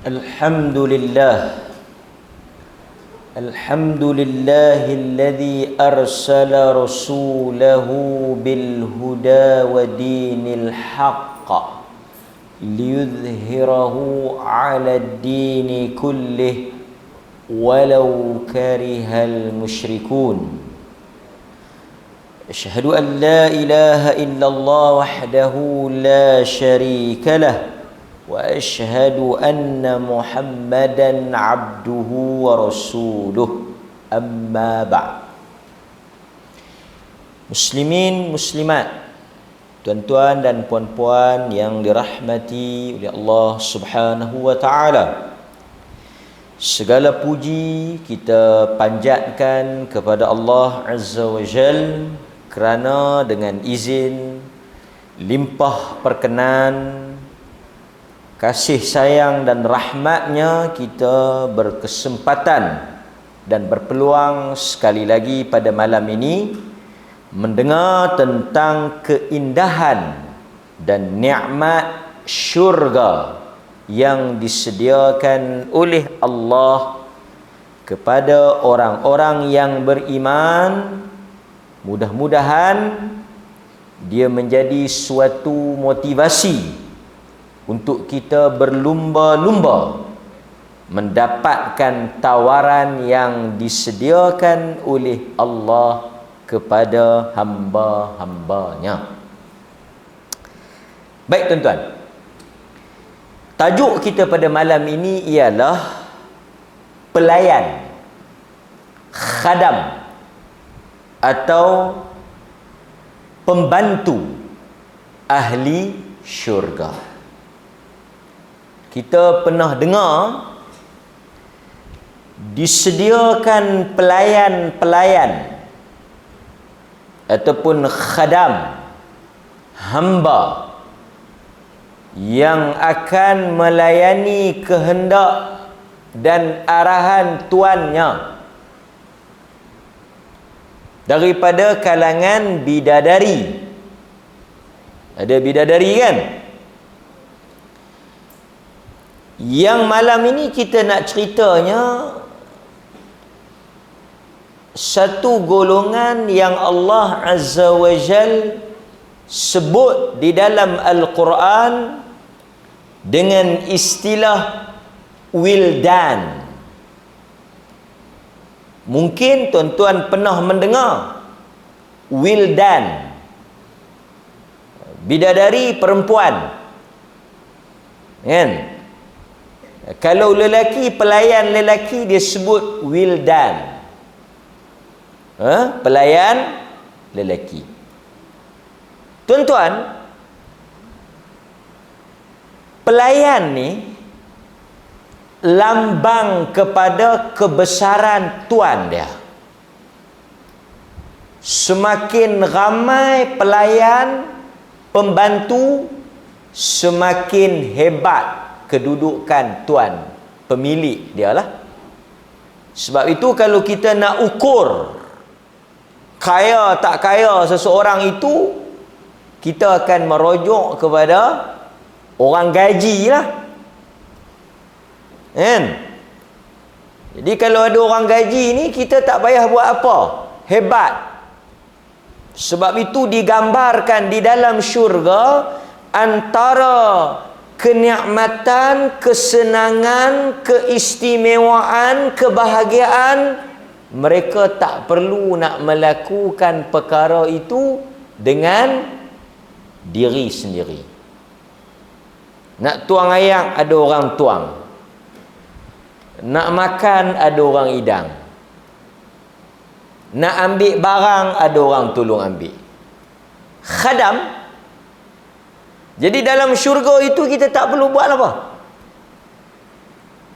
Alhamdulillah. Alhamdulillahilladzi arsala rasulahu bil huda wa dinil haqq liyudhhirahu 'ala ad-dini kullih walau karihal musyrikun. Asyhadu an la ilaha illallah wahdahu la syarika lah wa asyhadu anna Muhammadan abduhu wa rasuluh. Amma ba'd. Muslimin, muslimat, tuan-tuan dan puan-puan yang dirahmati oleh Allah Subhanahu wa taala, segala puji kita panjatkan kepada Allah Azza wa Jal kerana dengan izin, limpah perkenan, kasih sayang dan rahmatnya kita berkesempatan dan berpeluang sekali lagi pada malam ini mendengar tentang keindahan dan nikmat syurga yang disediakan oleh Allah kepada orang-orang yang beriman. Mudah-mudahan dia menjadi suatu motivasi untuk kita berlumba-lumba mendapatkan tawaran yang disediakan oleh Allah kepada hamba-hambanya. Baik tuan-tuan, tajuk kita pada malam ini ialah pelayan, khadam atau pembantu ahli syurga. Kita pernah dengar disediakan pelayan-pelayan ataupun khadam, hamba yang akan melayani kehendak dan arahan tuannya daripada kalangan bidadari. Ada bidadari kan? Yang malam ini kita nak ceritanya satu golongan yang Allah Azza wa Jal sebut di dalam Al-Quran dengan istilah wildan. Mungkin tuan-tuan pernah mendengar wildan, bidadari perempuan, kan? Kalau lelaki, pelayan lelaki dia sebut wildan, pelayan lelaki. Tuan-tuan, pelayan ni lambang kepada kebesaran tuan dia. Semakin ramai pelayan, pembantu, semakin hebat kedudukan tuan, pemilik dia lah. Sebab itu kalau kita nak ukur kaya tak kaya seseorang itu, kita akan merujuk kepada orang gaji lah, kan? Jadi kalau ada orang gaji ni, kita tak payah buat apa, hebat. Sebab itu digambarkan di dalam syurga antara kenikmatan, kesenangan, keistimewaan, kebahagiaan, mereka tak perlu nak melakukan perkara itu dengan diri sendiri. Nak tuang air, ada orang tuang. Nak makan, ada orang hidang. Nak ambil barang, ada orang tolong ambil. Khadam. Jadi dalam syurga itu kita tak perlu buat apa.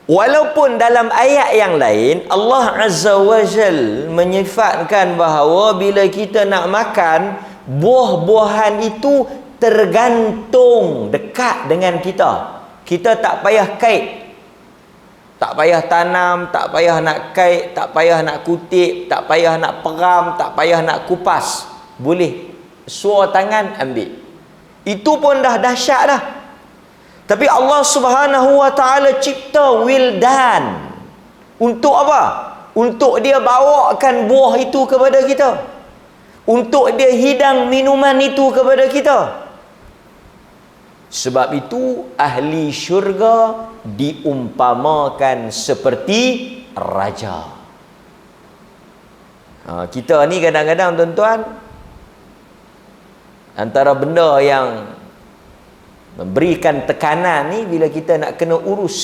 Walaupun dalam ayat yang lain Allah Azza wa Jal menyifatkan bahawa bila kita nak makan, buah-buahan itu tergantung dekat dengan kita. Kita tak payah kait, tak payah tanam, tak payah nak kait, tak payah nak kutip, tak payah nak peram, tak payah nak kupas. Boleh suar tangan ambil. Itu pun dah dahsyat dah. Tapi Allah Subhanahu wa taala cipta wildan. Untuk apa? Untuk dia bawakan buah itu kepada kita. Untuk dia hidang minuman itu kepada kita. Sebab itu ahli syurga diumpamakan seperti raja. Kita ni kadang-kadang tuan-tuan, antara benda yang memberikan tekanan ni bila kita nak kena urus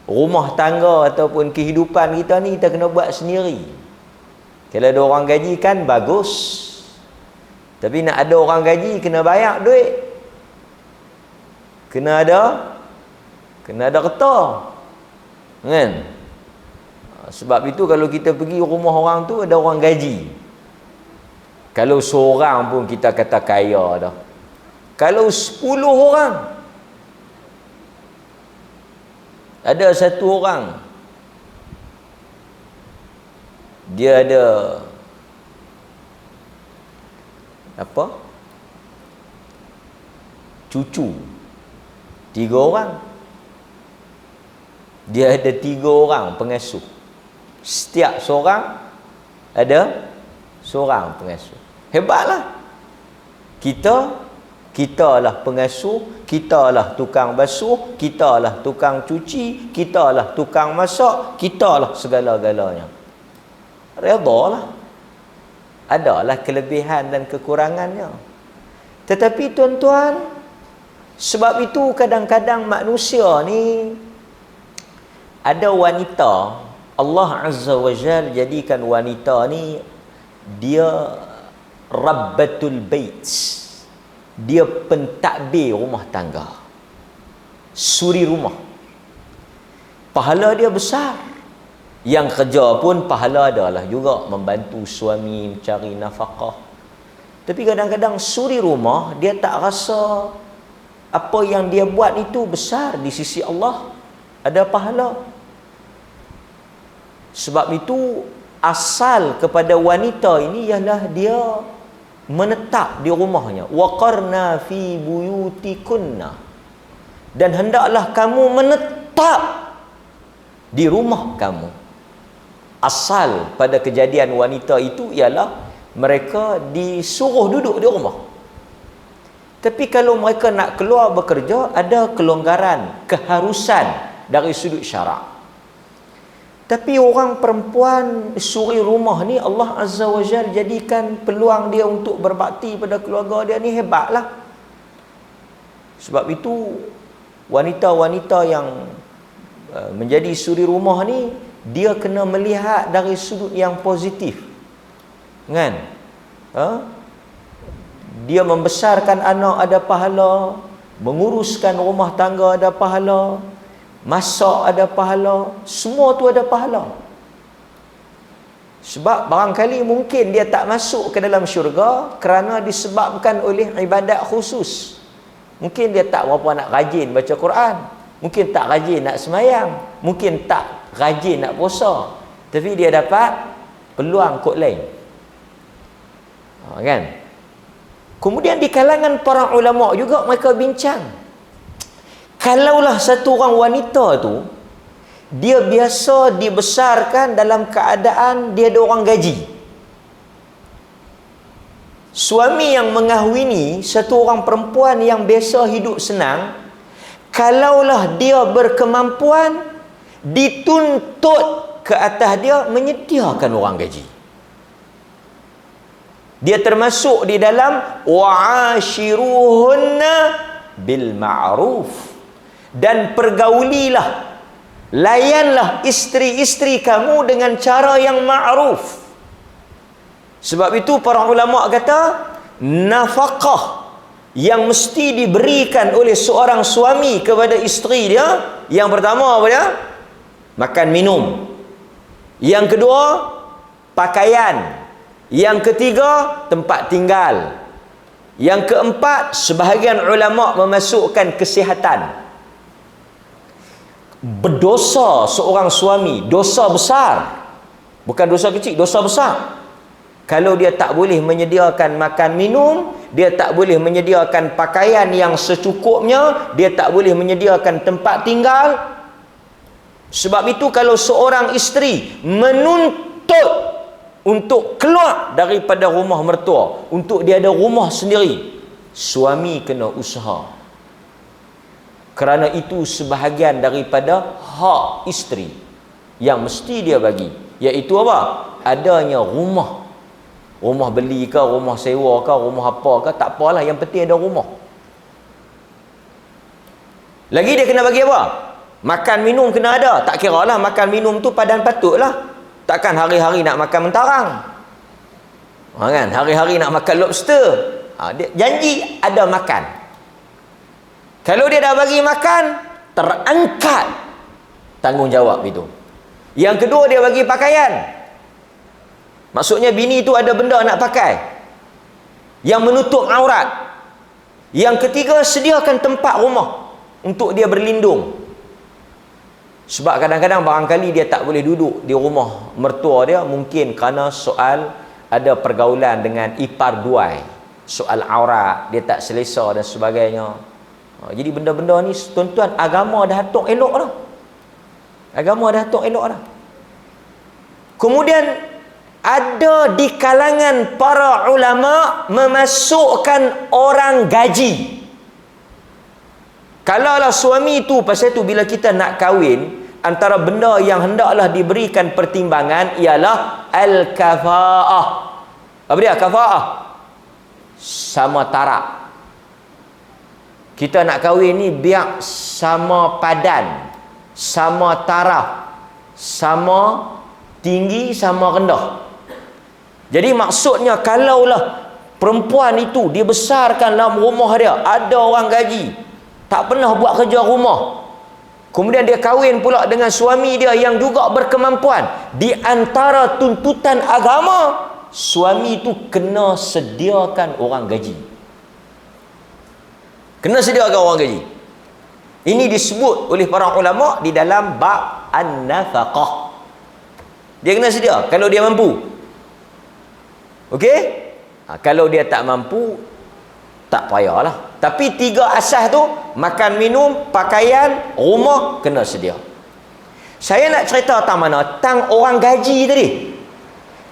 rumah tangga ataupun kehidupan kita ni, kita kena buat sendiri. Kalau ada orang gaji kan bagus, tapi nak ada orang gaji kena bayar duit, kena ada kerta, kan? Sebab itu kalau kita pergi rumah orang tu ada orang gaji, kalau seorang pun kita kata kaya dah. Kalau 10 orang, ada satu orang dia ada apa? Cucu 3 orang. Dia ada 3 orang pengasuh. Setiap seorang ada seorang pengasuh. Hebatlah. Kita lah pengasuh, kita lah tukang basuh, kita lah tukang cuci, kita lah tukang masak, kita lah segala-galanya. Redha lah. Adalah kelebihan dan kekurangannya. Tetapi tuan-tuan, sebab itu kadang-kadang manusia ni, ada wanita, Allah Azza wa Jal jadikan wanita ni dia Rabbatul Bait. Dia pentadbir rumah tangga, suri rumah. Pahala dia besar. Yang kerja pun pahala adalah juga membantu suami mencari nafkah. Tapi kadang-kadang suri rumah, dia tak rasa apa yang dia buat itu besar di sisi Allah, ada pahala. Sebab itu asal kepada wanita ini ialah dia menetap di rumahnya. Waqarna fi buyutikunna, dan hendaklah kamu menetap di rumah kamu. Asal pada kejadian wanita itu ialah mereka disuruh duduk di rumah. Tapi kalau mereka nak keluar bekerja, ada kelonggaran, keharusan dari sudut syarak. Tapi orang perempuan suri rumah ni, Allah Azza wa Jal jadikan peluang dia untuk berbakti pada keluarga dia ni hebatlah. Sebab itu wanita-wanita yang menjadi suri rumah ni, dia kena melihat dari sudut yang positif, kan? Dia membesarkan anak ada pahala, menguruskan rumah tangga ada pahala, masak ada pahala, semua tu ada pahala. Sebab barangkali mungkin dia tak masuk ke dalam syurga kerana disebabkan oleh ibadat khusus. Mungkin dia tak berapa nak rajin baca Quran, mungkin tak rajin nak semayang, mungkin tak rajin nak puasa, tapi dia dapat peluang kot lain, kan? Kemudian di kalangan para ulama juga mereka bincang, kalaulah satu orang wanita tu dia biasa dibesarkan dalam keadaan dia ada orang gaji, suami yang mengahwini satu orang perempuan yang biasa hidup senang, kalaulah dia berkemampuan, dituntut ke atas dia menyediakan orang gaji. Dia termasuk di dalam wa'ashiruhunna bil ma'ruf, dan pergaulilah, layanlah isteri-isteri kamu dengan cara yang ma'ruf. Sebab itu para ulama kata nafkah yang mesti diberikan oleh seorang suami kepada isteri dia, yang pertama apa dia? Makan minum. Yang kedua, pakaian. Yang ketiga, tempat tinggal. Yang keempat, sebahagian ulama memasukkan kesihatan. Berdosa seorang suami, dosa besar. Bukan dosa kecil, dosa besar. Kalau dia tak boleh menyediakan makan minum, dia tak boleh menyediakan pakaian yang secukupnya, dia tak boleh menyediakan tempat tinggal. Sebab itu kalau seorang isteri menuntut untuk keluar daripada rumah mertua, untuk dia ada rumah sendiri, suami kena usaha. Kerana itu sebahagian daripada hak isteri yang mesti dia bagi, iaitu apa? Adanya rumah. Rumah beli ke, rumah sewa ke, rumah apa ke, tak apalah, yang penting ada rumah. Lagi dia kena bagi apa? Makan minum kena ada. Tak kira lah makan minum tu padan patut lah. Takkan hari-hari nak makan mentarang, kan? Hari-hari nak makan lobster. Dia janji ada makan. Kalau dia dah bagi makan, terangkat tanggungjawab itu. Yang kedua, dia bagi pakaian. Maksudnya bini tu ada benda nak pakai yang menutup aurat. Yang ketiga, sediakan tempat rumah untuk dia berlindung. Sebab kadang-kadang barangkali dia tak boleh duduk di rumah mertua dia, mungkin kerana soal ada pergaulan dengan ipar duai, soal aurat dia tak selesa dan sebagainya. Jadi benda-benda ni tuan-tuan, agama dah atur elok dah. Agama dah atur elok dah. Kemudian ada di kalangan para ulama memasukkan orang gaji. Kalaulah suami tu, pasal tu bila kita nak kahwin, antara benda yang hendaklah diberikan pertimbangan ialah al-kafa'ah. Apa dia kafa'ah? Sama taraf. Kita nak kahwin ni biar sama padan, sama taraf, sama tinggi, sama rendah. Jadi maksudnya kalaulah perempuan itu dibesarkan dalam rumah dia, ada orang gaji, tak pernah buat kerja rumah, kemudian dia kahwin pula dengan suami dia yang juga berkemampuan, di antara tuntutan agama, suami itu kena sediakan orang gaji. Kena sediakan orang gaji. Ini disebut oleh para ulama di dalam bab an-nafaqah. Dia kena sedia kalau dia mampu. Okey? Kalau dia tak mampu, tak payahlah. Tapi tiga asas tu, makan, minum, pakaian, rumah, kena sedia. Saya nak cerita tentang mana? Tentang orang gaji tadi.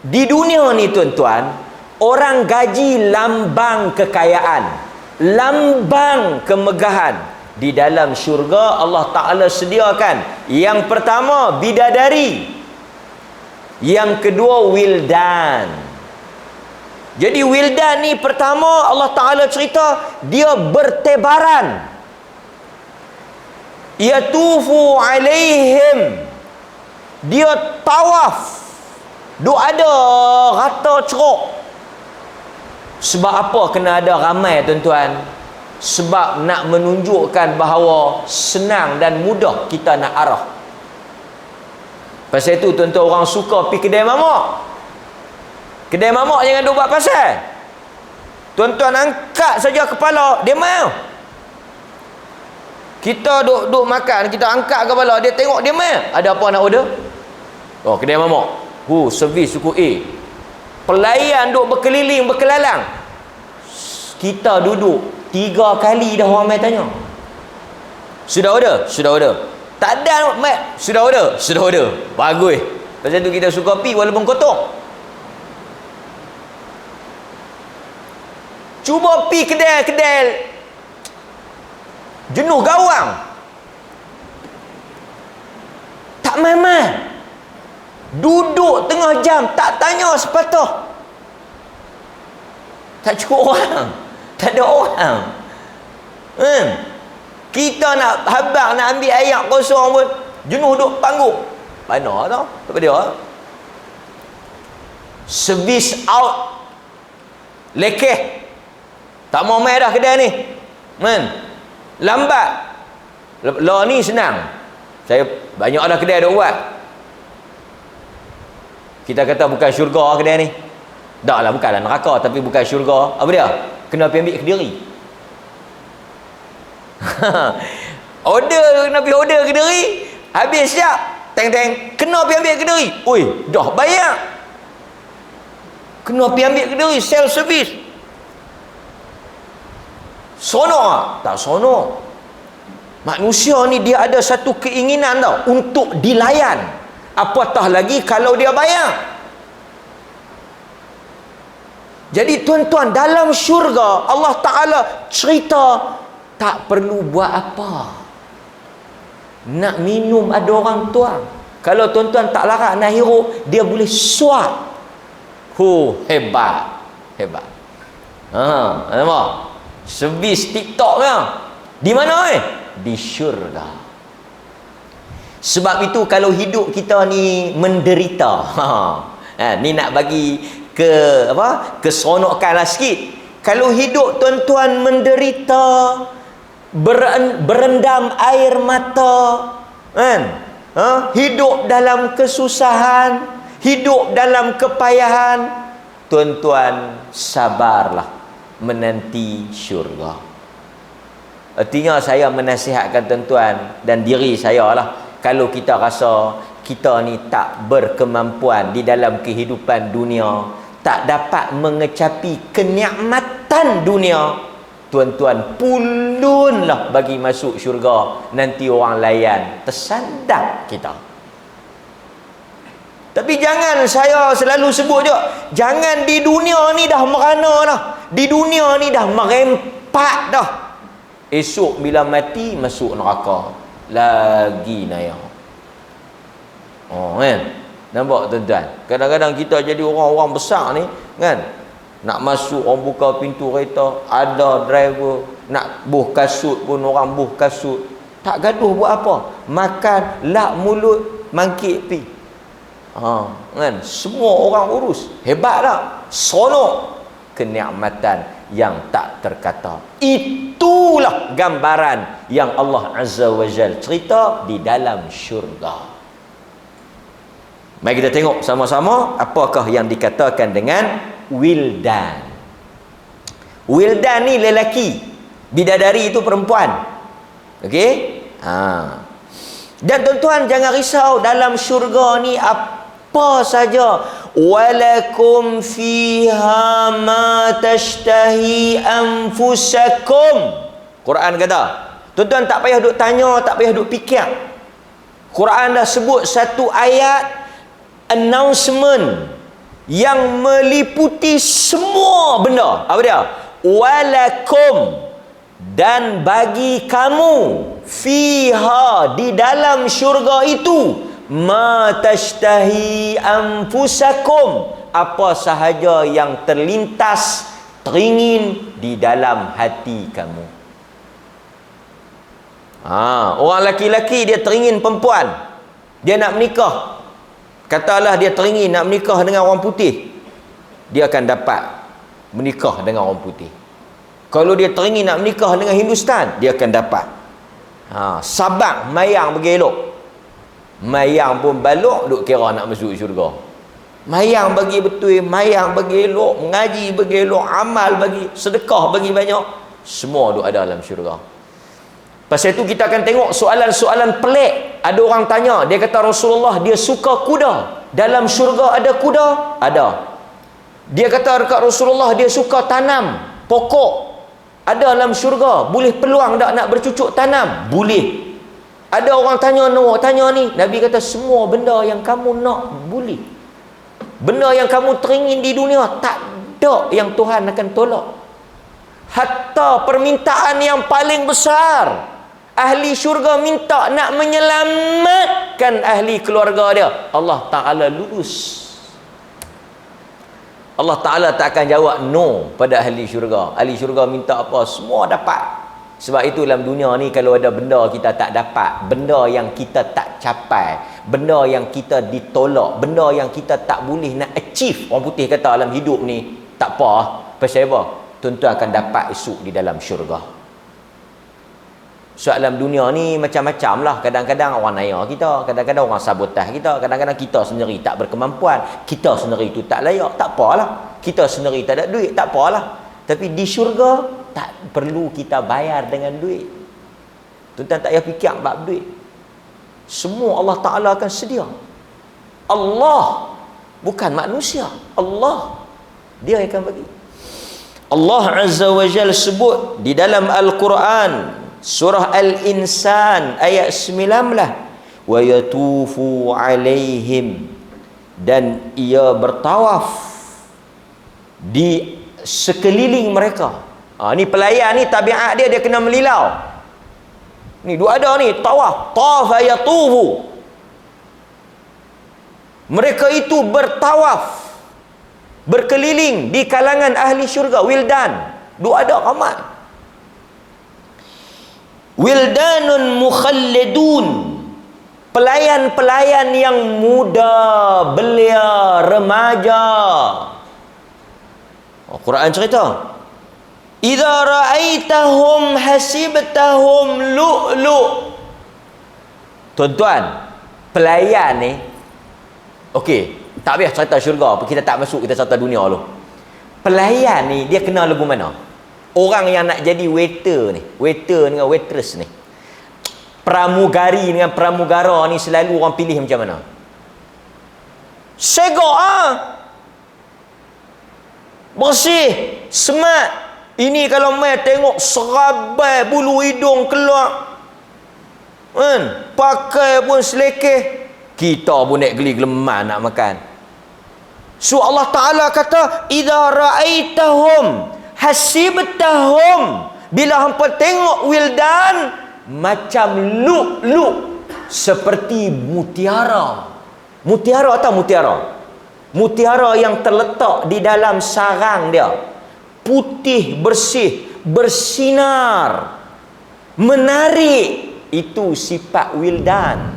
Di dunia ni tuan-tuan, orang gaji lambang kekayaan, lambang kemegahan. Di dalam syurga Allah Ta'ala sediakan, yang pertama bidadari, yang kedua wildan. Jadi wildan ni pertama Allah Ta'ala cerita dia bertebaran, yatufu alaihim, dia tawaf, duk ada rata ceruk. Sebab apa kena ada ramai tuan-tuan? Sebab nak menunjukkan bahawa senang dan mudah kita nak arah. Pasal itu tuan-tuan, orang suka pergi kedai mamak. Kedai mamak jangan duk buat pasal. Tuan-tuan angkat saja kepala, dia mau. Kita duk makan, kita angkat kepala, dia tengok, dia mau. Ada apa nak order? Oh, kedai mamak. Servis suku A. Pelayan duk berkeliling, berkelalang. Kita duduk 3 kali dah orang mai tanya. Sudah order? Sudah order. Tak ada mat. Sudah order? Sudah order. Bagus. Pasal tu kita suka pi walaupun kotor. Cuba pi kedai-kedai jenuh gawang, tak main-main. Duduk tengah jam, tak tanya sepatah. Tak cukup orang, tak ada orang. Kita nak habang, nak ambil air kosong pun jenuh duduk panggung. Mana tau? Tak ada. Service out, lekeh. Tak mau main dah kedai ni. Lambat. Lah ni senang. Saya banyak dah kedai duk buat. Kita kata bukan syurga kedai ni. Dah lah, bukanlah neraka, tapi bukan syurga. Apa dia? Kena pergi ambil Kediri. Order, kena pergi order Kediri. Habis siap. Teng-teng. Kena pergi ambil Kediri. Oi, dah bayar. Kena pergi ambil Kediri, self service. Sonok tak sonok. Manusia ni dia ada satu keinginan tau untuk dilayan. Apatah lagi kalau dia bayar. Jadi tuan-tuan, dalam syurga Allah Ta'ala cerita tak perlu buat apa. Nak minum ada orang tuang. Kalau tuan-tuan tak larat nak hirup, dia boleh suap. Hebat. Hebat. Nampak? Servis TikTok kan? Di mana Di syurga. Sebab itu kalau hidup kita ni menderita, ni nak bagi keseronokan lah sikit. Kalau hidup tuan-tuan menderita, berendam air mata, kan? Hidup dalam kesusahan, hidup dalam kepayahan, tuan-tuan sabarlah menanti syurga. Artinya saya menasihatkan tuan-tuan dan diri saya lah, kalau kita rasa kita ni tak berkemampuan di dalam kehidupan dunia, tak dapat mengecapi kenikmatan dunia, tuan-tuan pulunlah bagi masuk syurga. Nanti orang layan tersandar kita. Tapi jangan, saya selalu sebut je, jangan di dunia ni dah merana dah, di dunia ni dah merempat dah, esok bila mati masuk neraka lagi naya. Kan? Nampak tuan-tuan? Kadang-kadang kita jadi orang-orang besar ni, kan? Nak masuk orang buka pintu kereta, ada driver, nak buh kasut pun orang buh kasut. Tak gaduh buat apa? Makan, lap mulut, mangkit pi. Kan? Semua orang urus. Hebat tak? Sonok kenikmatan yang tak terkata. Itulah gambaran yang Allah Azza wa Jal cerita di dalam syurga. Mari kita tengok sama-sama apakah yang dikatakan dengan wildan. Wildan ni lelaki, bidadari itu perempuan. Okey? Dan tuan-tuan jangan risau, dalam syurga ni apa saja. Walakum fiha ma tashtahi anfusakum. Quran kata. Tuan-tuan tak payah duk tanya, tak payah duk fikir. Quran dah sebut satu ayat announcement yang meliputi semua benda. Apa dia? Walakum, dan bagi kamu, fiha, di dalam syurga itu, ma tashtahi anfusakum, apa sahaja yang terlintas, teringin di dalam hati kamu. Orang laki-laki dia teringin perempuan, dia nak menikah. Katalah dia teringin nak menikah dengan orang putih, dia akan dapat menikah dengan orang putih. Kalau dia teringin nak menikah dengan Hindustan, dia akan dapat. Sabak mayang bergelok, mayang pun balok duk kira nak masuk syurga. Mayang bagi betul, mayang bagi elok, mengaji bagi elok, amal bagi, sedekah bagi banyak, semua duk ada dalam syurga. Pasal itu kita akan tengok soalan-soalan pelik. Ada orang tanya, dia kata Rasulullah dia suka kuda. Dalam syurga ada kuda? Ada. Dia kata dekat Rasulullah dia suka tanam pokok. Ada dalam syurga. Boleh peluang tak nak bercucuk tanam? Boleh. Ada orang tanya ni, Nabi kata semua benda yang kamu nak boleh. Benda yang kamu teringin di dunia tak ada yang Tuhan akan tolak. Hatta permintaan yang paling besar, ahli syurga minta nak menyelamatkan ahli keluarga dia, Allah Ta'ala lulus. Allah Ta'ala tak akan jawab no pada ahli syurga. Ahli syurga minta apa, semua dapat. Sebab itu dalam dunia ni kalau ada benda kita tak dapat, benda yang kita tak capai, benda yang kita ditolak, benda yang kita tak boleh nak achieve, orang putih kata dalam hidup ni, tak apa. Pasal apa? Tuan-tuan akan dapat esok di dalam syurga. So dalam dunia ni macam-macam lah. Kadang-kadang orang naya kita, kadang-kadang orang sabotaj kita, kadang-kadang kita sendiri tak berkemampuan, kita sendiri tu tak layak, tak apalah. Kita sendiri tak ada duit, tak apalah. Tapi di syurga tak perlu kita bayar dengan duit. Tuan-tuan tak payah fikir bab duit. Semua Allah Ta'ala akan sedia. Allah, bukan manusia. Allah. Dia akan bagi. Allah Azza wa Jalla sebut di dalam Al-Quran surah Al-Insan ayat 19, wa yatufu alaihim, dan ia bertawaf di sekeliling mereka. Ni pelayan ni tabiat dia kena melilau. Ni dua ada ni tawaf, tafa yatufu. Mereka itu bertawaf, berkeliling di kalangan ahli syurga, wildan. Dua ada ramai. Wildanun mukhalladun, pelayan-pelayan yang muda, belia, remaja. Quran cerita, idza ra'aitahum hasibtahum lu'lu'. Tuan-tuan, pelayan ni, okey, tak payah cerita syurga, kita tak masuk, kita cerita dunia dulu. Pelayan ni dia kenal lagu mana? Orang yang nak jadi waiter ni, waiter dengan waitress ni, pramugari dengan pramugara ni, selalu orang pilih macam mana? Segak bersih, smart. Ini kalau mai tengok serabai, bulu hidung keluar, kan? Pakai pun selekeh. Kita pun nak geli geleman nak makan. So Allah Ta'ala kata, idza ra'aitahum hasibtahum, bila hampa tengok wildan macam lu'lu', seperti mutiara. Mutiara atau mutiara? Mutiara yang terletak di dalam sarang dia, putih, bersih, bersinar, menarik. Itu sifat wildan.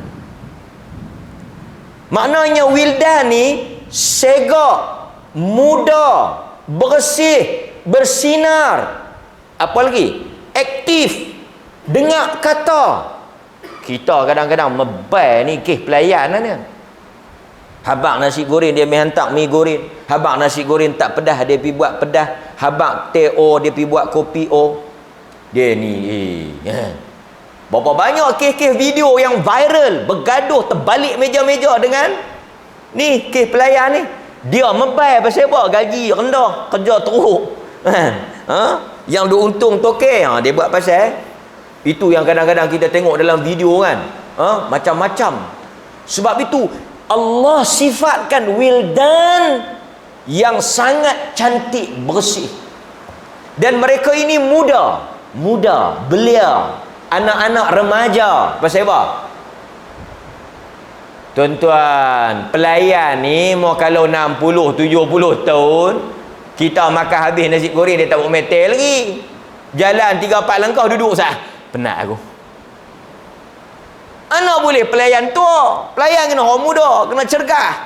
Maknanya wildan ni segak, muda, bersih, bersinar, apa lagi? Aktif, dengar kata. Kita kadang-kadang mebai ni kes pelayan ni. Habaq nasi goreng dia mai hantar mi goreng. Habaq nasi goreng tak pedas dia pi buat pedas. Habaq teh o dia pi buat kopi o. Dia ni berapa banyak kes-kes video yang viral, bergaduh terbalik meja-meja dengan ni kes pelayan ni. Dia mebai pasal apa? Gaji rendah, kerja teruk. Yang dia untung tokek, dia buat pasal itu yang kadang-kadang kita tengok dalam video kan. Macam-macam. Sebab itu Allah sifatkan wildan yang sangat cantik, bersih. Dan mereka ini muda, belia, anak-anak remaja. Pasal apa? Tuan-tuan, pelayan ni mau kalau 60, 70 tahun, kita makan habis nasi goreng dia tak buat metel lagi. Jalan 3-4 langkah duduk sah. Penat aku. Anak boleh pelayan tua, pelayan kena orang muda, kena cergas.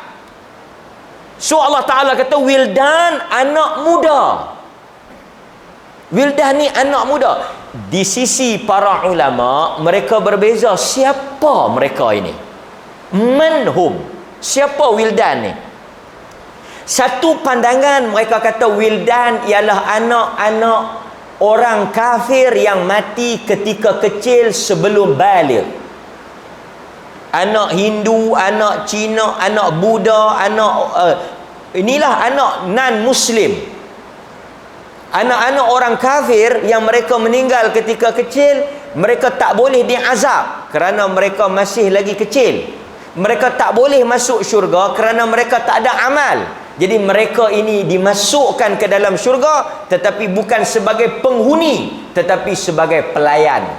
So Allah Ta'ala kata wildan, anak muda. Wildan ni anak muda. Di sisi para ulama, mereka berbeza siapa mereka ini. Manhum, siapa wildan ni? Satu pandangan mereka kata wildan ialah anak-anak orang kafir yang mati ketika kecil sebelum baligh. Anak Hindu, anak Cina, anak Buddha, inilah anak non-Muslim. Anak-anak orang kafir yang mereka meninggal ketika kecil, mereka tak boleh diazab kerana mereka masih lagi kecil. Mereka tak boleh masuk syurga kerana mereka tak ada amal. Jadi mereka ini dimasukkan ke dalam syurga, tetapi bukan sebagai penghuni, tetapi sebagai pelayan.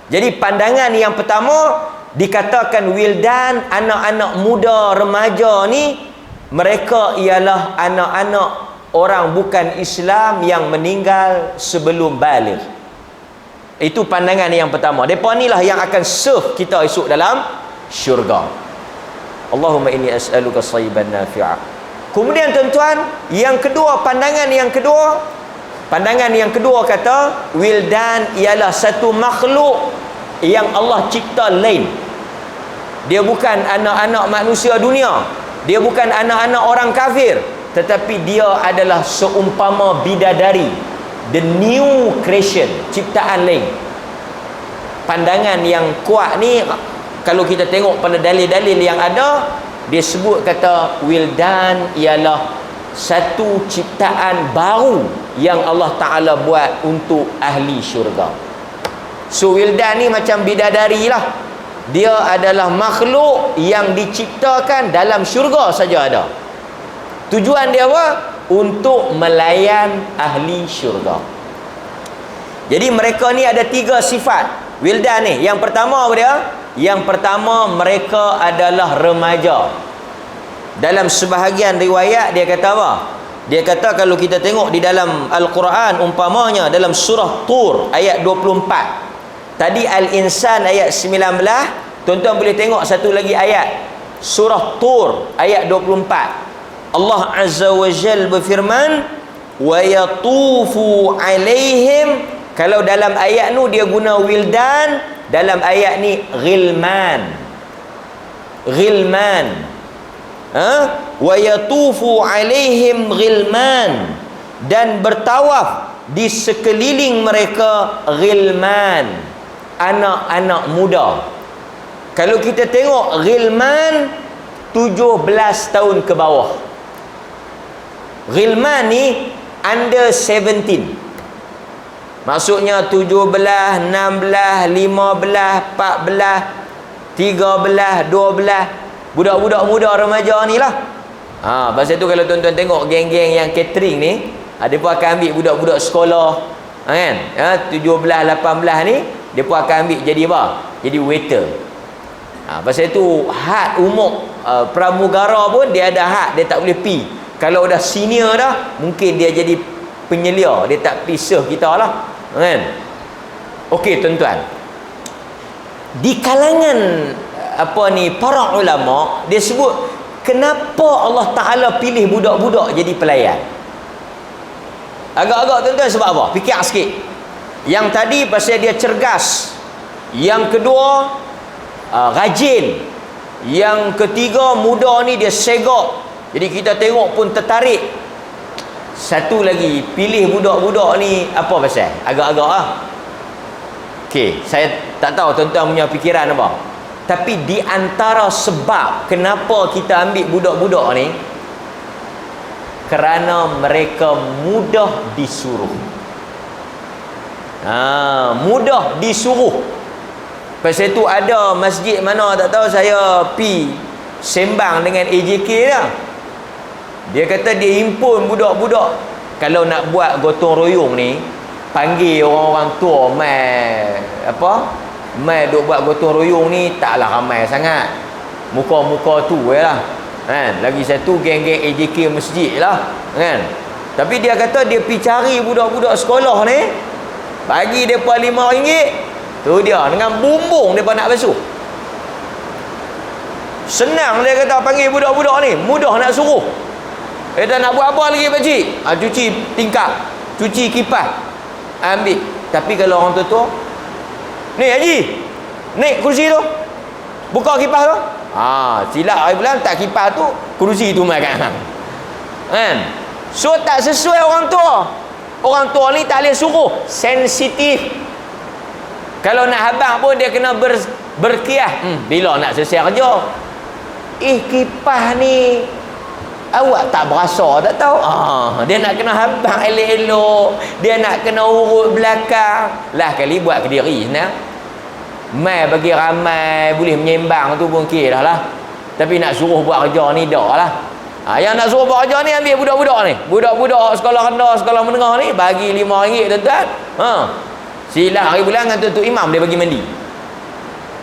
Jadi pandangan yang pertama, dikatakan wildan, anak-anak muda, remaja ni, mereka ialah anak-anak orang bukan Islam yang meninggal sebelum baligh. Itu pandangan yang pertama. Mereka inilah yang akan serve kita esok dalam syurga. Allahumma inni as'aluka sayyiban nafi'ah. Kemudian tuan-tuan, yang kedua, pandangan yang kedua kata wildan ialah satu makhluk yang Allah cipta lain. Dia bukan anak-anak manusia dunia, dia bukan anak-anak orang kafir, tetapi dia adalah seumpama bidadari, the new creation, ciptaan lain. Pandangan yang kuat ni, kalau kita tengok pada dalil-dalil yang ada, dia sebut kata wildan ialah satu ciptaan baru yang Allah Ta'ala buat untuk ahli syurga. So wildan ni macam bidadari lah. Dia adalah makhluk yang diciptakan dalam syurga saja ada. Tujuan dia apa? Untuk melayan ahli syurga. Jadi mereka ni ada 3 sifat wildan ni. Yang pertama apa dia? Yang pertama, mereka adalah remaja. Dalam sebahagian riwayat dia kata apa? Dia kata kalau kita tengok di dalam Al-Quran, umpamanya dalam surah Tur ayat 24. Tadi Al-Insan ayat 19. Tuan-tuan boleh tengok satu lagi ayat, surah Tur ayat 24. Allah Azza wa Jal berfirman, wa yatufu alaihim. Kalau dalam ayat nu dia guna wildan, dalam ayat ni ghilman. Ghilman. Wa yatufu alaihim ghilman, dan bertawaf di sekeliling mereka ghilman, anak-anak muda. Kalau kita tengok ghilman 17 tahun ke bawah. Ghilman ni under 17. Maksudnya 17, 16, 15, 14, 13, 12. Budak-budak muda remaja ni lah. Pasal tu kalau tuan-tuan tengok geng-geng yang catering ni, dia pun akan ambil budak-budak sekolah, kan? 17, 18 ni, dia pun akan ambil jadi apa? Jadi waiter. Pasal tu had umur pramugara pun dia ada had, dia tak boleh pi. Kalau dah senior dah, mungkin dia jadi penyelia, dia tak pi serve kita lah, kan? Okey tuan-tuan, di kalangan para ulama, dia sebut kenapa Allah Ta'ala pilih budak-budak jadi pelayan. Agak-agak tuan-tuan sebab apa? Fikir sikit. Yang tadi pasal dia cergas, yang kedua rajin, yang ketiga muda ni dia segak, jadi kita tengok pun tertarik. Satu lagi, pilih budak-budak ni apa pasal? Agak-agak Okey, saya tak tahu tuan-tuan punya fikiran apa. Tapi di antara sebab kenapa kita ambil budak-budak ni, kerana mereka mudah disuruh. Mudah disuruh. Pasal tu ada masjid mana tak tahu, saya pi sembang dengan AJK dah. Dia kata dia himpun budak-budak, kalau nak buat gotong royong ni, panggil orang-orang tua mai duk buat gotong royong ni, taklah ramai sangat, muka-muka tu lah, kan? Lagi satu geng-geng AJK masjid lah, kan? Tapi dia kata dia pergi cari budak-budak sekolah ni, bagi depa RM5, tu dia dengan bumbung depa nak basuh. Senang dia kata panggil budak-budak ni, mudah nak suruh. Dia kata nak buat apa lagi pakcik? Cuci tingkap, cuci kipas, ambil. Tapi kalau orang tua, ni haji, naik kerusi tu, buka kipas tu, silap hari bulan tak kipas tu, kerusi tu makan, kan? So tak sesuai orang tua. Orang tua ni tak boleh suruh, sensitif. Kalau nak habang pun dia kena berkias, bila nak selesai kerja. Kipas ni awak tak berasa, tak tahu. Dia nak kena habang elok-elok, dia nak kena urut belakang. Lah kali buat ke diri senang. Mai bagi ramai boleh menyembang tu pun okey dah lah. Tapi nak suruh buat kerja ni dak lah. Yang nak suruh buat kerja ni ambil budak-budak ni. Budak-budak sekolah rendah, sekolah menengah ni bagi RM5 tuan-tuan. Silap hari bulan dengan tuan-tuan imam dia bagi mandi.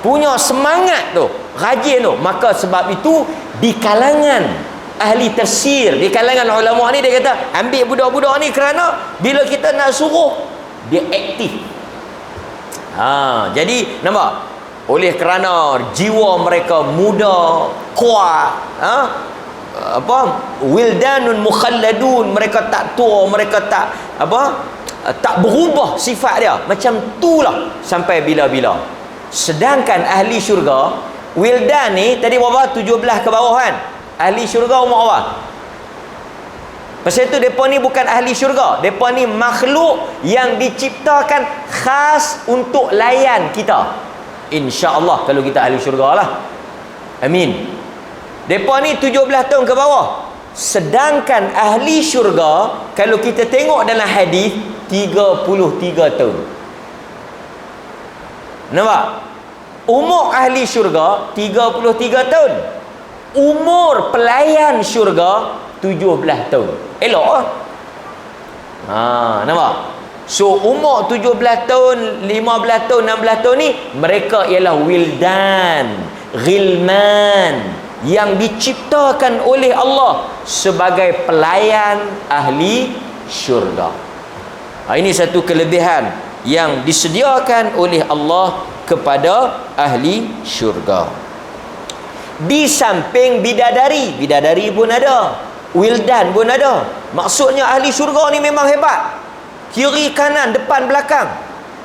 Punya semangat tu, rajin tu. Maka sebab itu di kalangan ahli tafsir, di kalangan ulama ni, dia kata ambil budak-budak ni kerana bila kita nak suruh dia aktif. Jadi nampak, oleh kerana jiwa mereka muda, kuat, wildanun mukhalladun, mereka tak tua, mereka tak tak berubah sifat dia, macam itulah sampai bila-bila. Sedangkan ahli syurga, wildan ni tadi berapa? 17 ke bawah kan? Ahli syurga umur apa? Pasal itu mereka ni bukan ahli syurga. Mereka ni makhluk yang diciptakan khas untuk layan kita. InsyaAllah kalau kita ahli syurga lah. Amin. Mereka ni 17 tahun ke bawah. Sedangkan ahli syurga, kalau kita tengok dalam hadis, 33 tahun. Nampak? Umur ahli syurga 33 tahun. Umur pelayan syurga 17 tahun. Elok ah. Nampak? So umur 17 tahun, 15 tahun, 16 tahun ni, mereka ialah wildan, ghilman, yang diciptakan oleh Allah sebagai pelayan ahli syurga. Ini satu kelebihan yang disediakan oleh Allah kepada ahli syurga. Di samping bidadari, bidadari pun ada, wildan pun ada. Maksudnya ahli syurga ni memang hebat. Kiri kanan depan belakang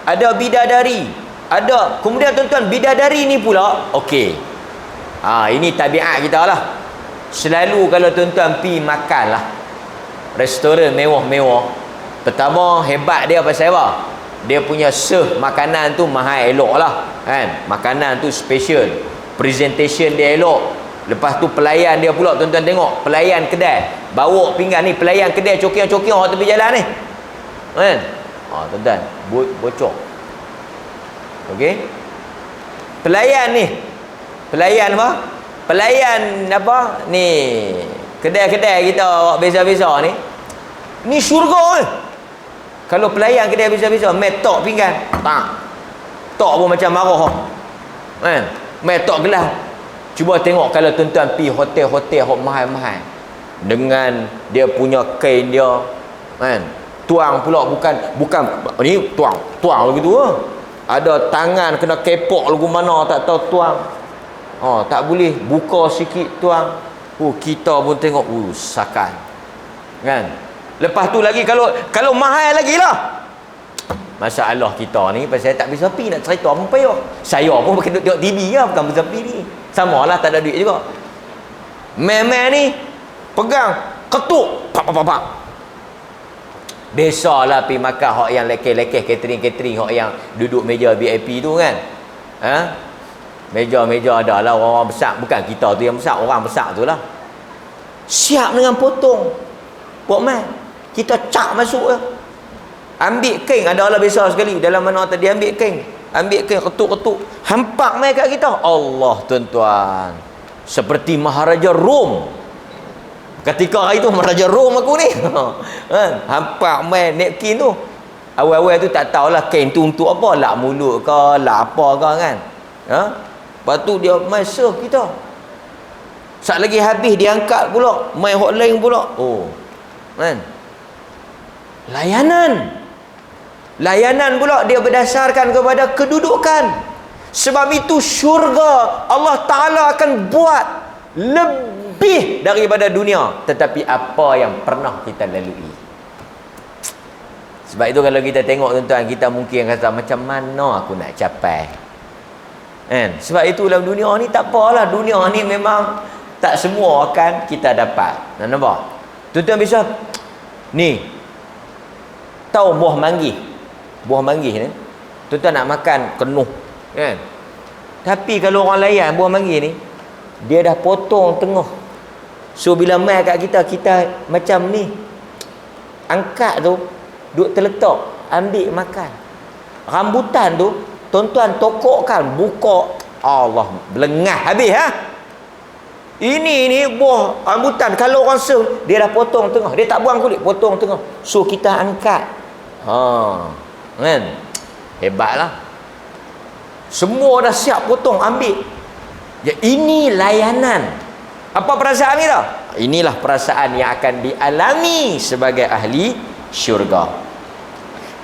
ada bidadari, ada. Kemudian tuan-tuan, bidadari ni pula okey. Ini tabiat kita lah. Selalu kalau tuan-tuan pi makan lah restoran mewah-mewah, pertama hebat dia pasal apa? Dia punya makanan tu mahal elok lah kan. Makanan tu special, presentation dia elok. Lepas tu pelayan dia pula, tuan-tuan tengok, pelayan kedai bawa pinggan ni, pelayan kedai cokiang-cokiang tepi jalan ni kan. Tuan-tuan, bocor. Okey, pelayan ni, pelayan apa? Pelayan apa ni, kedai-kedai kita biasa-biasa ni syurga ni. Kalau pelayan kedai biasa-biasa metok pinggan, tok pun macam marah kan, metok gelas. Cuba tengok kalau tuan-tuan pi hotel-hotel hok mahal-mahal, dengan dia punya kain dia kan, tuang pula bukan ni tuang begitu lah. Ada tangan kena kepok lagu mana tak tahu tuang. Tak boleh buka sikit tuang. Kita pun tengok sakan kan. Lepas tu lagi kalau mahal lagi lah. Masalah kita ni pasal tak bisa pi, nak cerita apa payah. Saya pun pakai tengok TV lah, bukan bisa pi ni. Samalah tak ada duit juga. Meme ni pegang ketuk pak. Biasalah pi makan hak yang lekeh-lekeh, catering hak yang duduk meja VIP tu kan. Meja-meja ada lah orang besar, bukan kita tu yang besar, orang besar tu lah. Siap dengan potong. Buat mai. Kita cak masuk lah. Ambil keng, ada lah biasa sekali dalam mana tadi ambil keng ketuk-ketuk, hampak mai kat kita. Allah tuan-tuan, seperti Maharaja Rom. Ketika hari tu Maharaja Rom aku ni hampak mai napkin tu. Awal-awal tu tak tahulah kain tu untuk apa, lak mulut ke, lak apa ke kan. Lepas tu dia mai serve kita. Sat lagi habis dia angkat pula, mai hot lain pula. Kan? Layanan pula dia berdasarkan kepada kedudukan. Sebab itu syurga Allah Ta'ala akan buat lebih daripada dunia, tetapi apa yang pernah kita lalui. Sebab itu kalau kita tengok tuan-tuan, kita mungkin kata macam mana aku nak capai kan? Sebab itu dalam dunia ni tak apalah, dunia ni memang tak semua akan kita dapat. Nampak? Tuan-tuan bisa ni tahu buah manggis ni, tuan-tuan nak makan penuh kan. Tapi kalau orang layan buah manggis ni, dia dah potong tengah. So bila mai kat kita macam ni, angkat tu duk terletak, ambil makan. Rambutan tu tuan-tuan tokokkan, buka, Allah belengah habis Ini buah rambutan, kalau orang serve dia dah potong tengah, dia tak buang kulit, potong tengah. So kita angkat. Kan? Hebatlah. Semua dah siap potong, ambil. Ya, ini layanan. Apa perasaan ni dah? Inilah perasaan yang akan dialami sebagai ahli syurga.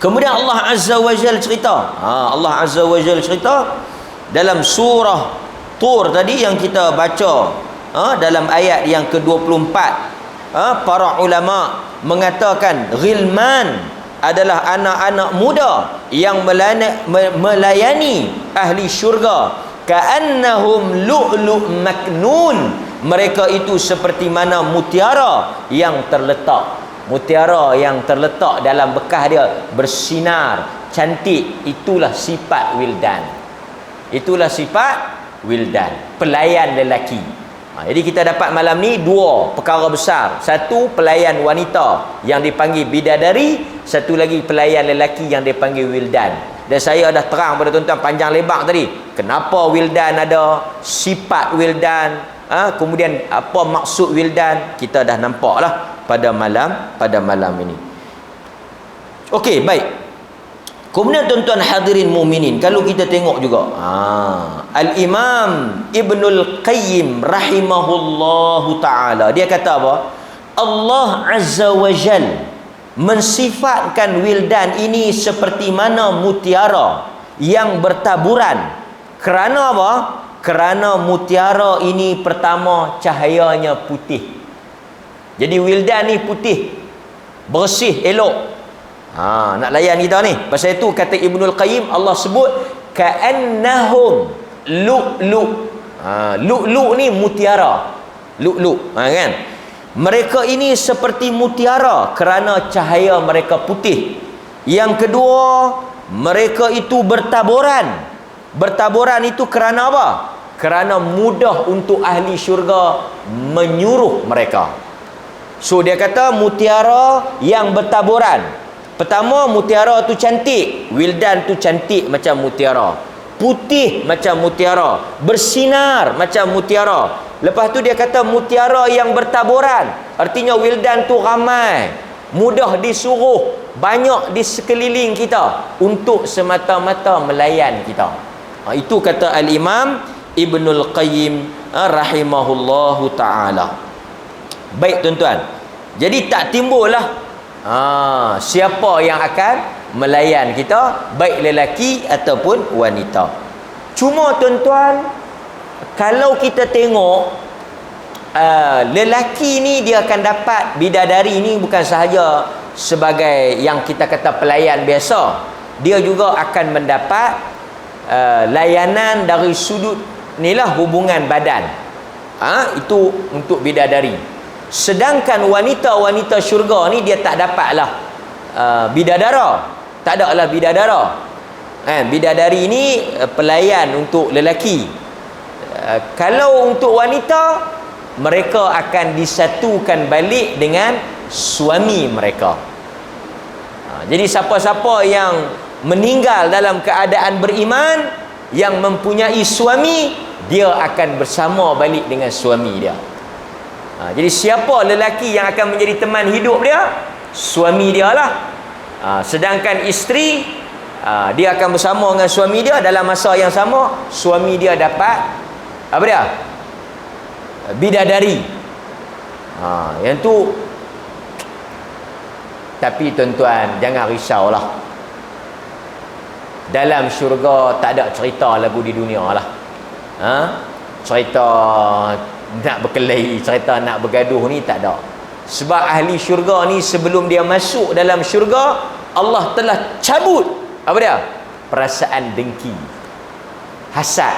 Kemudian Allah Azza wa Jalla cerita. Allah Azza wa Jalla cerita dalam surah Tur tadi yang kita baca, dalam ayat yang ke-24, para ulama mengatakan ghilman adalah anak-anak muda yang melayani ahli syurga, ka'annahum lu'lu' maknun. Mereka itu seperti mana mutiara yang terletak. Mutiara yang terletak dalam bekas dia bersinar, cantik. Itulah sifat wildan. Itulah sifat wildan, pelayan lelaki. Jadi kita dapat malam ni dua perkara besar. Satu, pelayan wanita yang dipanggil bidadari. Satu lagi, pelayan lelaki yang dipanggil wildan. Dan saya dah terang pada tuan-tuan panjang lebar tadi, kenapa wildan ada, sifat wildan, kemudian apa maksud wildan, kita dah nampak lah pada malam ini. Okey, baik. Kemudian tuan-tuan hadirin mukminin, kalau kita tengok juga Al-Imam Ibnul Qayyim rahimahullahu ta'ala, dia kata apa? Allah Azza wa Jal mensifatkan wildan ini seperti mana mutiara yang bertaburan. Kerana apa? Kerana mutiara ini pertama cahayanya putih. Jadi wildan ni putih, bersih, elok. Nak layan kita ni. Pasal itu kata Ibnul Qayyim, Allah sebut ka'annahum lu'lu'. Lu'lu' ni mutiara. Lu'lu', kan? Mereka ini seperti mutiara kerana cahaya mereka putih. Yang kedua, mereka itu bertaburan. Bertaburan itu kerana apa? Kerana mudah untuk ahli syurga menyuruh mereka. So dia kata mutiara yang bertaburan. Pertama, mutiara tu cantik. Wildan tu cantik macam mutiara. Putih macam mutiara. Bersinar macam mutiara. Lepas tu dia kata mutiara yang bertaburan. Artinya wildan tu ramai. Mudah disuruh. Banyak di sekeliling kita. Untuk semata-mata melayan kita. Itu kata Al-Imam Ibnul Qayyim rahimahullahu ta'ala. Baik tuan-tuan. Jadi tak timbul lah siapa yang akan melayan kita, baik lelaki ataupun wanita. Cuma tuan-tuan, kalau kita tengok lelaki ni dia akan dapat bidadari ni bukan sahaja sebagai yang kita kata pelayan biasa, dia juga akan mendapat layanan dari sudut inilah hubungan badan. Itu untuk bidadari. Sedangkan wanita-wanita syurga ni dia tak dapatlah bidadara. Tak ada lah bidadara. Bidadari ni pelayan untuk lelaki. Kalau untuk wanita, mereka akan disatukan balik dengan suami mereka. Jadi siapa-siapa yang meninggal dalam keadaan beriman, yang mempunyai suami, dia akan bersama balik dengan suami dia. Jadi siapa lelaki yang akan menjadi teman hidup dia? Suami dia lah. Sedangkan isteri, dia akan bersama dengan suami dia. Dalam masa yang sama, suami dia dapat apa dia? Bidadari. Yang tu. Tapi tuan-tuan, jangan risaulah. Dalam syurga tak ada cerita lagu di dunia lah. Cerita nak berkelahi, cerita nak bergaduh ni tak ada. Sebab ahli syurga ni sebelum dia masuk dalam syurga, Allah telah cabut apa dia? Perasaan dengki, hasad.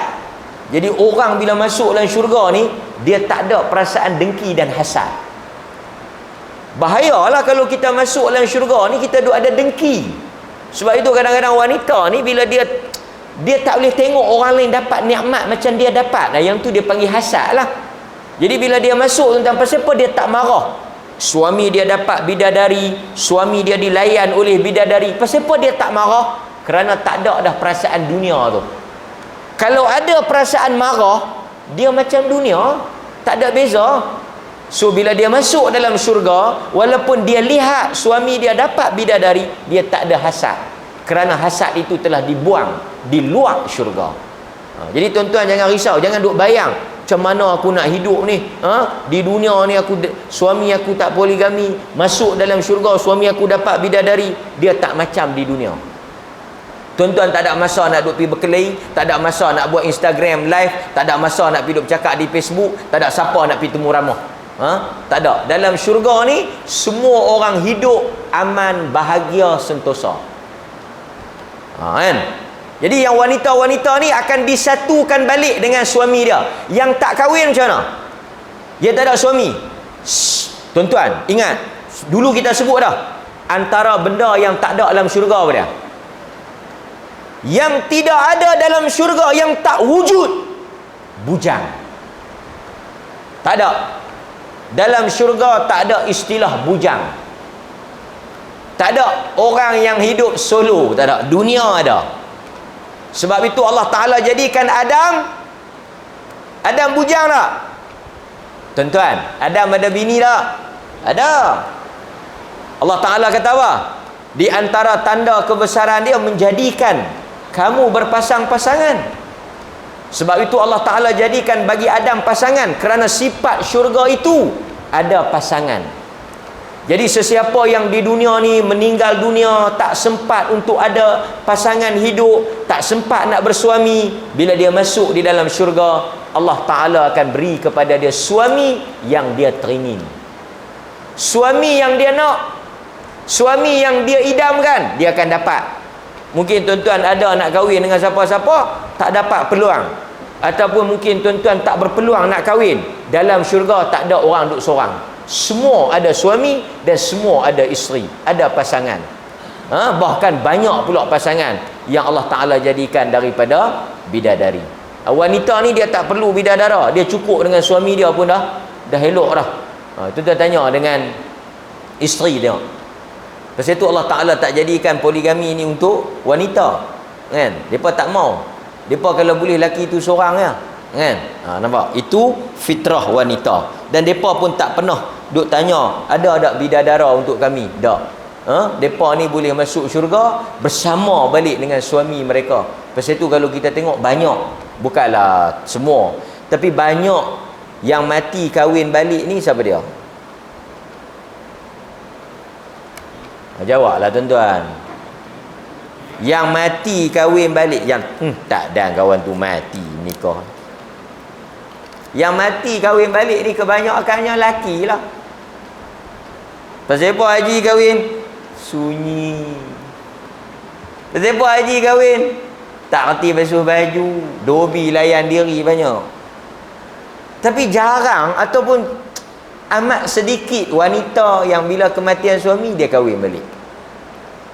Jadi orang bila masuk dalam syurga ni, dia tak ada perasaan dengki dan hasad. Bahayalah kalau kita masuk dalam syurga ni kita ada dengki. Sebab itu kadang-kadang wanita ni bila dia tak boleh tengok orang lain dapat nikmat macam dia dapat. Yang tu dia panggil hasad lah. Jadi bila dia masuk tentang pasal apa, dia tak marah. Suami dia dapat bidadari, suami dia dilayan oleh bidadari. Pasal apa dia tak marah? Kerana tak ada dah perasaan dunia tu. Kalau ada perasaan marah, dia macam dunia, tak ada beza. So bila dia masuk dalam syurga, walaupun dia lihat suami dia dapat bidadari, dia tak ada hasad. Kerana hasad itu telah dibuang di luar syurga. Jadi tuan-tuan jangan risau, jangan duk bayang macam mana aku nak hidup ni. Di dunia ni suami aku tak poligami, masuk dalam syurga suami aku dapat bidadari. Dia tak macam di dunia. Tuan-tuan tak ada masa nak duk pergi berkelahi, tak ada masa nak buat Instagram live, tak ada masa nak pergi duk bercakap di Facebook, tak ada siapa nak pergi temu ramah. Tak ada. Dalam syurga ni semua orang hidup aman, bahagia, sentosa. Kan? Jadi yang wanita-wanita ni akan disatukan balik dengan suami dia. Yang tak kahwin macam mana? Dia tak ada suami. Tuan-tuan, ingat. Dulu kita sebut dah. Antara benda yang tak ada dalam syurga apa dia? Yang tidak ada dalam syurga, yang tak wujud, bujang. Tak ada. Dalam syurga tak ada istilah bujang. Tak ada orang yang hidup solo, tak ada. Dunia ada. Sebab itu Allah Ta'ala jadikan Adam bujang tak? Tuan-tuan, Adam ada bini tak? Ada. Allah Ta'ala kata apa? Di antara tanda kebesaran dia menjadikan kamu berpasang-pasangan. Sebab itu Allah Ta'ala jadikan bagi Adam pasangan, kerana sifat syurga itu ada pasangan. Jadi sesiapa yang di dunia ni meninggal dunia, tak sempat untuk ada pasangan hidup, tak sempat nak bersuami, bila dia masuk di dalam syurga, Allah Ta'ala akan beri kepada dia suami yang dia teringin, suami yang dia nak, suami yang dia idamkan, dia akan dapat. Mungkin tuan-tuan ada nak kahwin dengan siapa-siapa, tak dapat peluang. Ataupun mungkin tuan-tuan tak berpeluang nak kahwin. Dalam syurga tak ada orang duduk seorang. Semua ada suami dan semua ada isteri, ada pasangan. Bahkan banyak pula pasangan yang Allah Ta'ala jadikan daripada bidadari. Wanita ni dia tak perlu bidadara, dia cukup dengan suami dia pun dah elok dah. Tuan-tuan tanya dengan isteri dia. Pasal itu Allah Ta'ala tak jadikan poligami ni untuk wanita, kan? Mereka tak mau. Mereka kalau boleh lelaki tu seorang ya, kan? Nampak? Itu fitrah wanita. Dan mereka pun tak pernah duk tanya, ada tak bidadara untuk kami? Tak. Mereka ni boleh masuk syurga bersama balik dengan suami mereka. Pasal itu kalau kita tengok banyak, bukanlah semua, tapi banyak yang mati kahwin balik ni siapa dia? Jawablah tuan-tuan. Yang mati kahwin balik, yang tak ada kawan tu mati nikah. Yang mati kahwin balik ni kebanyakannya laki lah. Pasal apa haji kahwin? Sunyi. Pasal apa haji kahwin? Tak reti basuh baju, dobi layan diri banyak. Tapi jarang ataupun amat sedikit wanita yang bila kematian suami dia kahwin balik.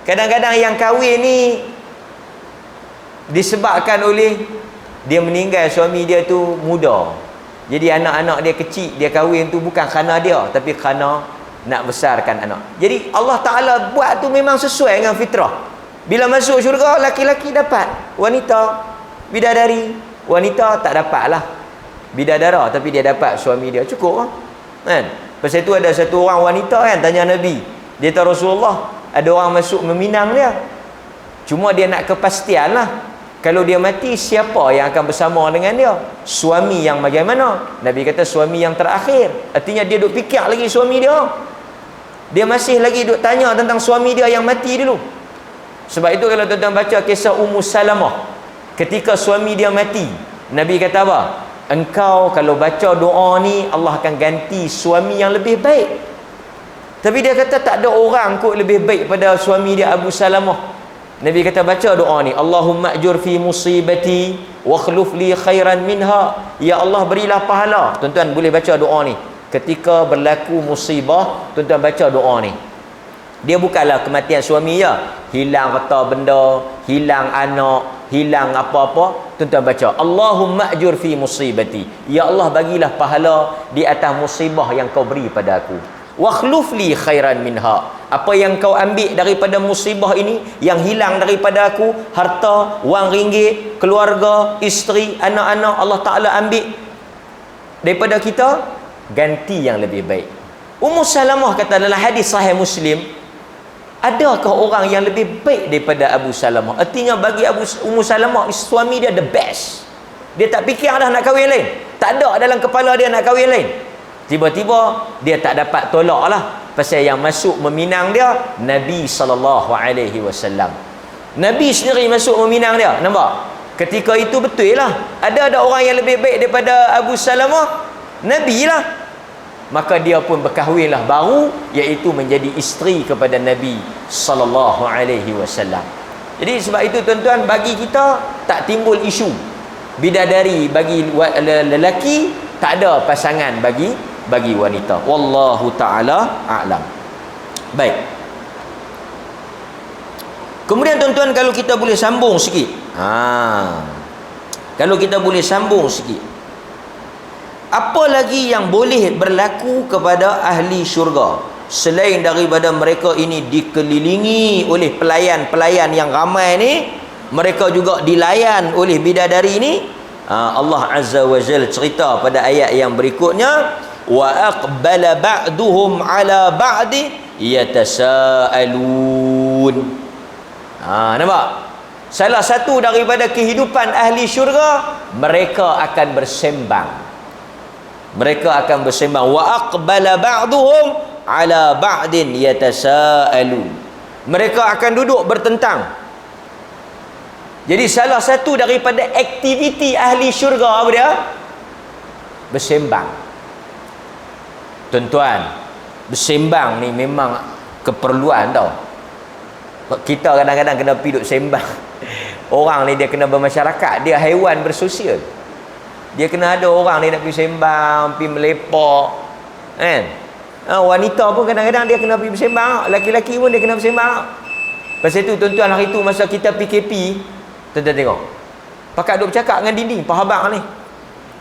Kadang-kadang yang kahwin ni disebabkan oleh dia meninggal, suami dia tu muda. Jadi anak-anak dia kecil, dia kahwin tu bukan kerana dia, tapi kerana nak besarkan anak. Jadi Allah Ta'ala buat tu memang sesuai dengan fitrah. Bila masuk syurga, laki-laki dapat, wanita bidadari. Wanita tak dapat lah bidadara, tapi dia dapat suami dia, cukup lah, kan? Pasal itu ada satu orang wanita kan tanya Nabi, dia kata, Rasulullah, ada orang masuk meminang dia, cuma dia nak kepastian lah, kalau dia mati siapa yang akan bersama dengan dia, suami yang bagaimana? Nabi kata suami yang terakhir. Artinya dia duk fikir lagi suami dia masih lagi duk tanya tentang suami dia yang mati dulu. Sebab itu kalau tuan-tuan baca kisah Ummu Salamah ketika suami dia mati, Nabi kata apa? Engkau kalau baca doa ni, Allah akan ganti suami yang lebih baik. Tapi dia kata tak ada orang kot lebih baik pada suami dia Abu Salamah. Nabi kata baca doa ni, Allahumma ajur fi musibati wa akhluf li khairan minha. Ya Allah, berilah pahala. Tuan-tuan boleh baca doa ni ketika berlaku musibah. Tuan-tuan baca doa ni. Dia bukanlah kematian suami ya, hilang harta benda, hilang anak, hilang apa-apa. Tuan-tuan baca Allahumma ajur fi musibati. Ya Allah, bagilah pahala di atas musibah yang kau beri pada aku. Wa akhluf li khairan minha. Apa yang kau ambil daripada musibah ini, yang hilang daripada aku, harta, wang ringgit, keluarga, isteri, anak-anak, Allah Ta'ala ambil daripada kita, ganti yang lebih baik. Ummu Salamah kata dalam hadis sahih Muslim, adakah orang yang lebih baik daripada Abu Salamah? Artinya bagi Ummu Salamah, suami dia the best. Dia tak fikir dah nak kahwin lain, tak ada dalam kepala dia nak kahwin lain. Tiba-tiba dia tak dapat tolak lah, pasal yang masuk meminang dia Nabi SAW. Nabi sendiri masuk meminang dia. Nampak? Ketika itu betul lah, ada orang yang lebih baik daripada Abu Salamah, Nabi lah. Maka dia pun berkahwin lah baru, iaitu menjadi isteri kepada Nabi SAW. Jadi sebab itu tuan-tuan, bagi kita tak timbul isu bidadari bagi lelaki, tak ada pasangan bagi wanita. Wallahu ta'ala a'lam. Baik. Kemudian tuan-tuan, kalau kita boleh sambung sikit. Kalau kita boleh sambung sikit. Apa lagi yang boleh berlaku kepada ahli syurga selain daripada mereka ini dikelilingi oleh pelayan-pelayan yang ramai ni, mereka juga dilayan oleh bidadari ini? Allah Azza wa Jalla cerita pada ayat yang berikutnya, wa aqbala ba'duhum ala ba'di yatasaalun. Nampak? Salah satu daripada kehidupan ahli syurga, mereka akan bersembang. Mereka akan bersembang. Wa aqbala ba'duhum ala ba'din yatasaalun. Mereka akan duduk bertentang. Jadi salah satu daripada aktiviti ahli syurga apa dia? Bersembang. Tuan-tuan, bersembang ni memang keperluan tau. Kita kadang-kadang kena pergi duduk sembang. Orang ni dia kena bermasyarakat, dia haiwan bersosial. Dia kena ada orang ni nak pergi sembang, pergi melepak, kan? Wanita pun kadang-kadang dia kena pergi bersembang, laki-laki pun dia kena bersembang. Pasal tu tuan-tuan, hari tu masa kita PKP, tuan-tuan tengok, pakat duk bercakap dengan dinding, Pak Habang ni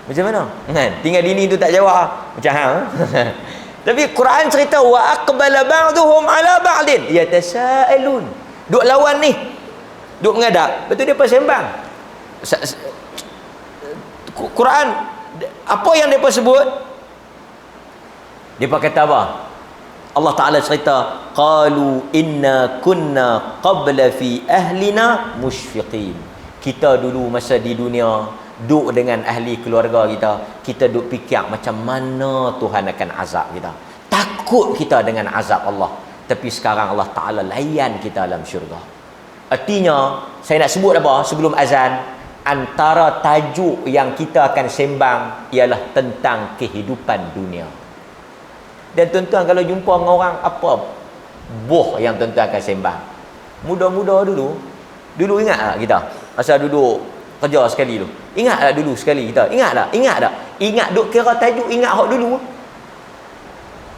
macam mana? Kan? Tinggal dinding tu tak jawab macam Tapi Quran cerita wa aqbala ba'duhum ala ba'din yatasaalun. Duk lawan ni, duk mengadap, betul dia bersembang. Quran apa yang depa sebut? Depa kata apa? Allah Taala cerita, qalu inna kunna qabla fi ahlina musyfiqin. Kita dulu masa di dunia duk dengan ahli keluarga kita duk fikir macam mana Tuhan akan azab kita. Takut kita dengan azab Allah. Tapi sekarang Allah Taala layan kita dalam syurga. Artinya, saya nak sebut apa sebelum azan, antara tajuk yang kita akan sembang ialah tentang kehidupan dunia. Dan tuan-tuan kalau jumpa dengan orang, apa boh yang tuan-tuan akan sembang? Muda-muda dulu ingat tak kita masa duduk kerja sekali tu? Ingat tak dulu sekali kita? Ingat tak? Ingat duk kira tajuk, ingat hak dulu.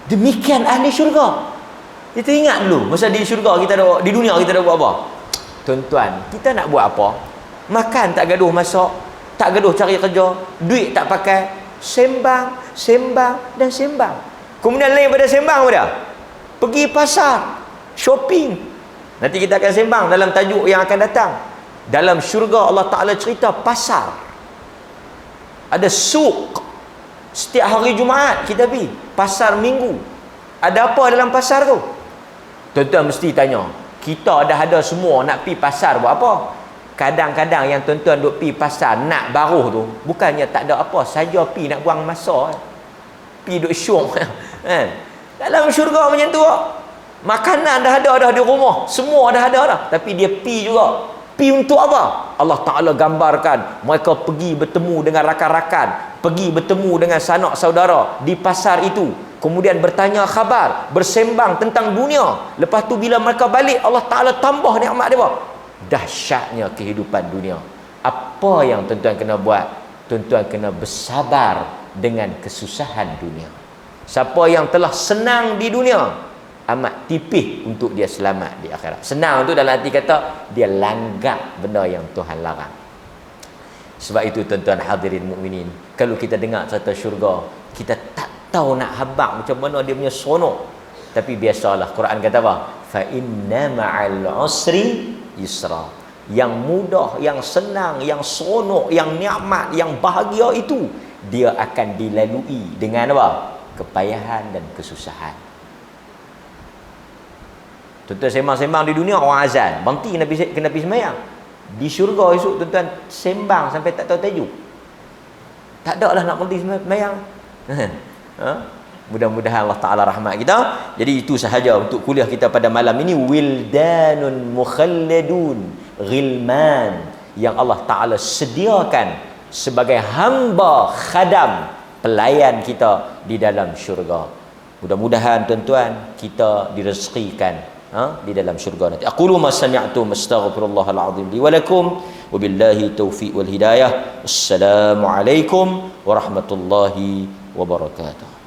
Demikian ahli syurga. Kita ingat dulu masa di syurga kita ada, di dunia kita ada buat apa? Tuan-tuan, kita nak buat apa? Makan tak gaduh masak, tak gaduh cari kerja, duit tak pakai, sembang dan sembang. Kemudian lain pada sembang pada pergi pasar, shopping. Nanti kita akan sembang dalam tajuk yang akan datang. Dalam syurga Allah Ta'ala cerita pasar. Ada suk. Setiap hari Jumaat kita pergi pasar minggu. Ada apa dalam pasar tu? Tuan-tuan mesti tanya, kita dah ada semua nak pergi pasar buat apa? Kadang-kadang yang tuan-tuan duk pergi pasar nak baruh tu, bukannya tak ada apa, saja pergi nak buang masa, pergi duk syung. Dalam syurga macam tu. Makanan dah ada di rumah, semua dah ada dah, tapi dia pergi juga. Pergi untuk apa? Allah Ta'ala gambarkan mereka pergi bertemu dengan rakan-rakan, pergi bertemu dengan sanak saudara di pasar itu, kemudian bertanya khabar, bersembang tentang dunia. Lepas tu bila mereka balik, Allah Ta'ala tambah nikmat dia. Dahsyatnya kehidupan dunia. Apa yang tuan-tuan kena buat? Tuan-tuan kena bersabar dengan kesusahan dunia. Siapa yang telah senang di dunia, amat tipis untuk dia selamat di akhirat. Senang tu dalam arti kata dia langgar benda yang Tuhan larang. Sebab itu tuan-tuan hadirin mukminin, kalau kita dengar cerita syurga, kita tak tahu nak habaq macam mana dia punya seronok. Tapi biasalah Quran kata apa? Fa inna ma'al usri yusra. Yang mudah, yang senang, yang seronok, yang nikmat, yang bahagia itu, dia akan dilalui dengan apa? Kepayahan dan kesusahan. Tuan-tuan sembang-sembang di dunia, orang azan, berhenti kena pergi sembahyang. Di syurga esok tuan-tuan sembang sampai tak tahu tajuk. Tak ada lah nak berhenti sembahyang. Mudah-mudahan Allah Ta'ala rahmat kita. Jadi itu sahaja untuk kuliah kita pada malam ini. Wildanun mukhalladun, ghilman, yang Allah Ta'ala sediakan sebagai hamba khadam, pelayan kita di dalam syurga. Mudah-mudahan tuan-tuan kita direzekikan di dalam syurga nanti. Aqulu ma sami'tum astaghfirullahal azim li wa lakum wa billahi taufiq wal hidayah. Assalamualaikum warahmatullahi wabarakatuh.